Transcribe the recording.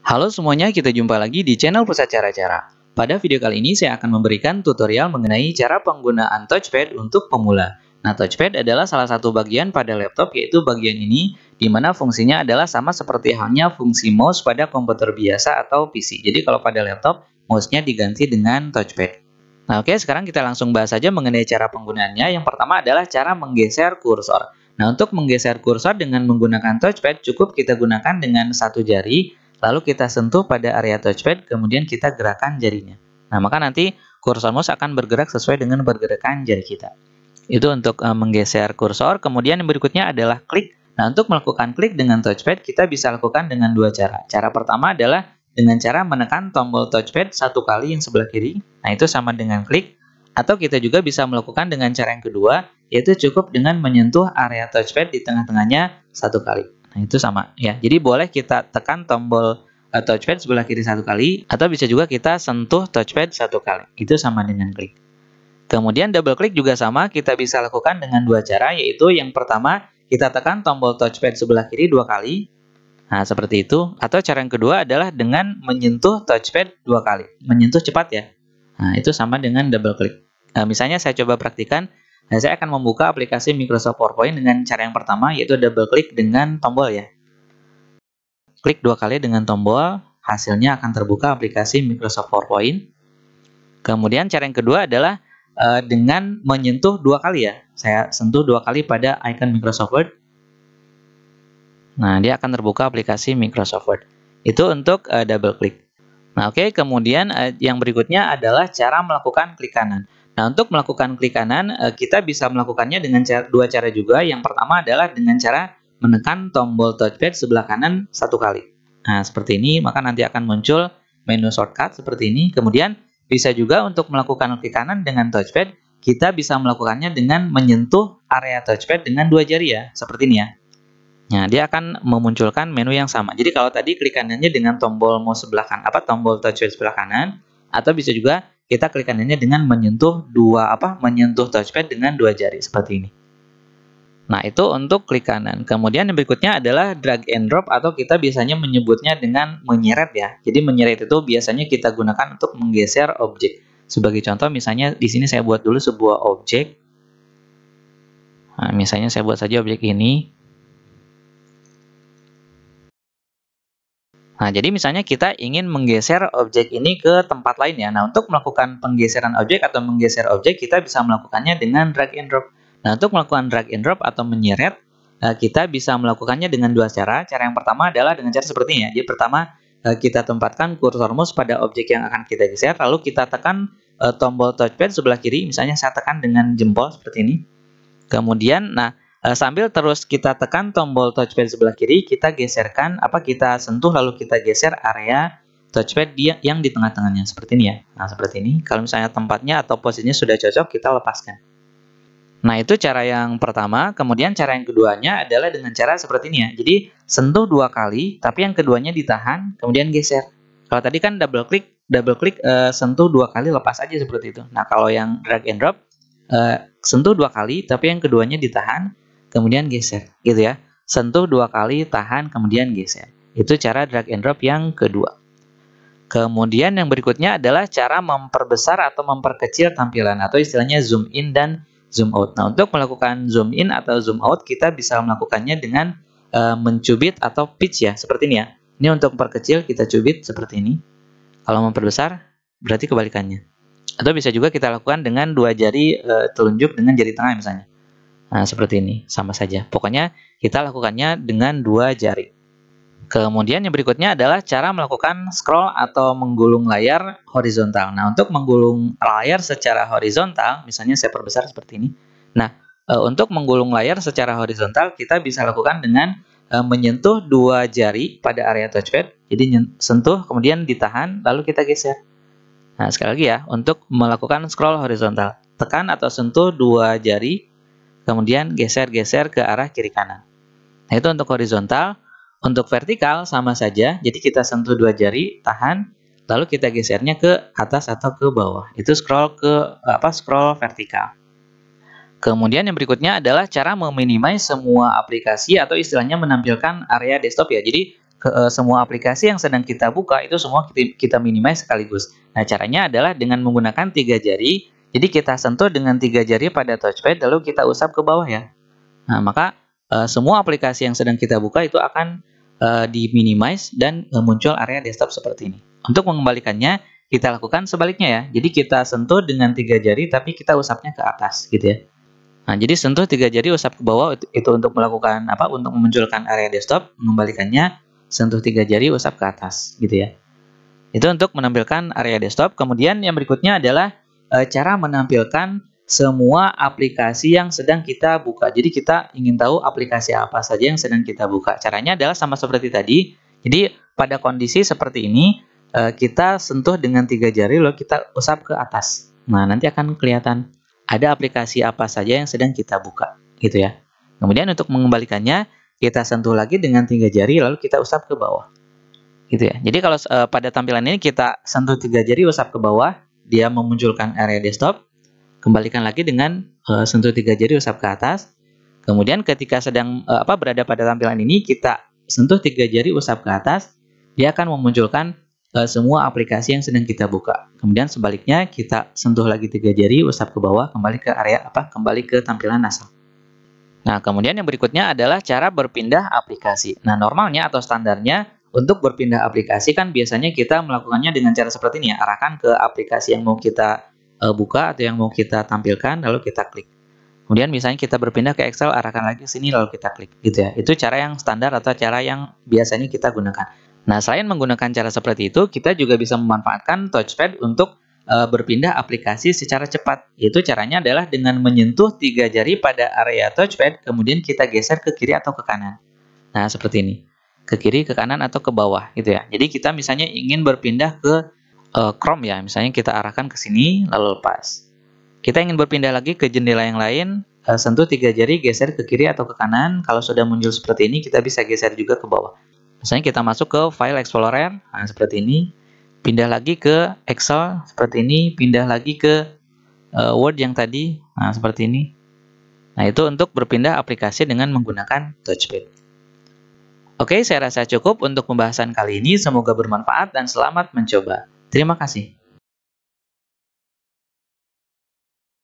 Halo semuanya, kita jumpa lagi di channel Pusat Cara-Cara. Pada video kali ini saya akan memberikan tutorial mengenai cara penggunaan touchpad untuk pemula. Nah, touchpad adalah salah satu bagian pada laptop, yaitu bagian ini, di mana fungsinya adalah sama seperti halnya fungsi mouse pada komputer biasa atau PC. Jadi kalau pada laptop, mouse-nya diganti dengan touchpad. Nah, oke, sekarang kita langsung bahas saja mengenai cara penggunaannya. Yang pertama adalah cara menggeser kursor. Nah, untuk menggeser kursor dengan menggunakan touchpad, cukup kita gunakan dengan satu jari, lalu kita sentuh pada area touchpad, kemudian kita gerakan jarinya. Nah, maka nanti kursor mouse akan bergerak sesuai dengan pergerakan jari kita. Itu untuk menggeser kursor. Kemudian yang berikutnya adalah klik. Nah, untuk melakukan klik dengan touchpad, kita bisa lakukan dengan dua cara. Cara pertama adalah dengan cara menekan tombol touchpad satu kali yang sebelah kiri. Nah, itu sama dengan klik. Atau kita juga bisa melakukan dengan cara yang kedua, yaitu cukup dengan menyentuh area touchpad di tengah-tengahnya satu kali. Nah, itu sama ya. Jadi boleh kita tekan tombol touchpad sebelah kiri satu kali, atau bisa juga kita sentuh touchpad satu kali. Itu sama dengan klik. Kemudian double klik juga sama, kita bisa lakukan dengan dua cara, yaitu yang pertama, kita tekan tombol touchpad sebelah kiri dua kali. Nah, seperti itu. Atau cara yang kedua adalah dengan menyentuh touchpad dua kali. Menyentuh cepat ya. Nah, itu sama dengan double klik. Misalnya saya coba praktikan. Nah, saya akan membuka aplikasi Microsoft PowerPoint dengan cara yang pertama, yaitu double klik dengan tombol ya. Klik dua kali dengan tombol, hasilnya akan terbuka aplikasi Microsoft PowerPoint. Kemudian cara yang kedua adalah dengan menyentuh dua kali ya. Saya sentuh dua kali pada icon Microsoft Word. Nah, dia akan terbuka aplikasi Microsoft Word. Itu untuk double klik. Nah, oke. Kemudian yang berikutnya adalah cara melakukan klik kanan. Nah, untuk melakukan klik kanan, kita bisa melakukannya dengan dua cara juga. Yang pertama adalah dengan cara menekan tombol touchpad sebelah kanan satu kali. Nah, seperti ini, maka nanti akan muncul menu shortcut seperti ini. Kemudian, bisa juga untuk melakukan klik kanan dengan touchpad, kita bisa melakukannya dengan menyentuh area touchpad dengan dua jari ya, seperti ini ya. Nah, dia akan memunculkan menu yang sama. Jadi kalau tadi klik kanannya dengan tombol mouse sebelah kanan, tombol touchpad sebelah kanan, atau bisa juga kita klik kanannya dengan menyentuh menyentuh touchpad dengan dua jari seperti ini. Nah, itu untuk klik kanan. Kemudian yang berikutnya adalah drag and drop, atau kita biasanya menyebutnya dengan menyeret ya. Jadi menyeret itu biasanya kita gunakan untuk menggeser objek. Sebagai contoh, misalnya di sini saya buat dulu sebuah objek. Nah, misalnya saya buat saja objek ini. Nah, jadi misalnya kita ingin menggeser objek ini ke tempat lain ya. Nah, untuk melakukan penggeseran objek atau menggeser objek, kita bisa melakukannya dengan drag and drop. Nah, untuk melakukan drag and drop atau menyeret, kita bisa melakukannya dengan dua cara. Cara yang pertama adalah dengan cara seperti ini ya. Jadi pertama, kita tempatkan kursor mouse pada objek yang akan kita geser, lalu kita tekan tombol touchpad sebelah kiri. Misalnya saya tekan dengan jempol seperti ini. Kemudian, sambil terus kita tekan tombol touchpad sebelah kiri, kita geserkan, kita sentuh lalu kita geser area touchpad yang di tengah-tengahnya seperti ini ya. Nah, seperti ini. Kalau misalnya tempatnya atau posisinya sudah cocok, kita lepaskan. Nah, itu cara yang pertama. Kemudian cara yang keduanya adalah dengan cara seperti ini ya. Jadi sentuh dua kali, tapi yang keduanya ditahan, kemudian geser. Kalau tadi kan double klik, sentuh dua kali, lepas aja seperti itu. Nah, kalau yang drag and drop, sentuh dua kali, tapi yang keduanya ditahan, kemudian geser, gitu ya. Sentuh dua kali, tahan, kemudian geser. Itu cara drag and drop yang kedua. Kemudian yang berikutnya adalah cara memperbesar atau memperkecil tampilan, atau istilahnya zoom in dan zoom out. Nah, untuk melakukan zoom in atau zoom out, kita bisa melakukannya dengan mencubit atau pitch ya, seperti ini ya. Ini untuk memperkecil, kita cubit seperti ini. Kalau memperbesar, berarti kebalikannya. Atau bisa juga kita lakukan dengan dua jari telunjuk dengan jari tengah misalnya. Nah, seperti ini, sama saja. Pokoknya kita lakukannya dengan dua jari. Kemudian yang berikutnya adalah cara melakukan scroll atau menggulung layar horizontal. Nah, untuk menggulung layar secara horizontal, misalnya saya perbesar seperti ini. Nah, untuk menggulung layar secara horizontal, kita bisa lakukan dengan menyentuh dua jari pada area touchpad. Jadi sentuh, kemudian ditahan, lalu kita geser. Nah, sekali lagi ya, untuk melakukan scroll horizontal, tekan atau sentuh dua jari, kemudian geser-geser ke arah kiri kanan. Nah, itu untuk horizontal. Untuk vertikal sama saja, jadi kita sentuh dua jari, tahan, lalu kita gesernya ke atas atau ke bawah. Itu scroll scroll vertikal. Kemudian yang berikutnya adalah cara meminimize semua aplikasi atau istilahnya menampilkan area desktop ya. Jadi semua aplikasi yang sedang kita buka itu semua kita minimize sekaligus. Nah, caranya adalah dengan menggunakan 3 jari. Jadi kita sentuh dengan 3 jari pada touchpad lalu kita usap ke bawah ya. Nah, maka semua aplikasi yang sedang kita buka itu akan di-minimize dan muncul area desktop seperti ini. Untuk mengembalikannya, kita lakukan sebaliknya ya. Jadi kita sentuh dengan 3 jari tapi kita usapnya ke atas gitu ya. Nah, jadi sentuh 3 jari usap ke bawah itu untuk melakukan apa? Untuk memunculkan area desktop. Mengembalikannya sentuh 3 jari usap ke atas gitu ya. Itu untuk menampilkan area desktop. Kemudian yang berikutnya adalah cara menampilkan semua aplikasi yang sedang kita buka. Jadi kita ingin tahu aplikasi apa saja yang sedang kita buka. Caranya adalah sama seperti tadi. Jadi pada kondisi seperti ini kita sentuh dengan 3 jari lalu kita usap ke atas. Nah, nanti akan kelihatan ada aplikasi apa saja yang sedang kita buka gitu ya. Kemudian untuk mengembalikannya kita sentuh lagi dengan 3 jari lalu kita usap ke bawah. Gitu ya. Jadi kalau pada tampilan ini kita sentuh 3 jari usap ke bawah, dia memunculkan area desktop. Kembalikan lagi dengan sentuh 3 jari usap ke atas. Kemudian ketika sedang berada pada tampilan ini kita sentuh 3 jari usap ke atas, dia akan memunculkan semua aplikasi yang sedang kita buka. Kemudian sebaliknya kita sentuh lagi 3 jari usap ke bawah, kembali ke area kembali ke tampilan asal. Nah, kemudian yang berikutnya adalah cara berpindah aplikasi. Nah, normalnya atau standarnya untuk berpindah aplikasi kan biasanya kita melakukannya dengan cara seperti ini ya, arahkan ke aplikasi yang mau kita buka atau yang mau kita tampilkan, lalu kita klik. Kemudian misalnya kita berpindah ke Excel, arahkan lagi ke sini lalu kita klik, gitu ya. Itu cara yang standar atau cara yang biasanya kita gunakan. Nah, selain menggunakan cara seperti itu, kita juga bisa memanfaatkan touchpad untuk berpindah aplikasi secara cepat. Yaitu caranya adalah dengan menyentuh 3 jari pada area touchpad, kemudian kita geser ke kiri atau ke kanan. Nah, seperti ini. Ke kiri, ke kanan, atau ke bawah, gitu ya. Jadi kita misalnya ingin berpindah ke Chrome ya, misalnya kita arahkan ke sini, lalu lepas. Kita ingin berpindah lagi ke jendela yang lain, sentuh 3 jari, geser ke kiri atau ke kanan. Kalau sudah muncul seperti ini, kita bisa geser juga ke bawah. Misalnya kita masuk ke File Explorer, nah seperti ini. Pindah lagi ke Excel seperti ini, pindah lagi ke Word yang tadi, nah seperti ini. Nah, itu untuk berpindah aplikasi dengan menggunakan touchpad. Oke, saya rasa cukup untuk pembahasan kali ini. Semoga bermanfaat dan selamat mencoba. Terima kasih.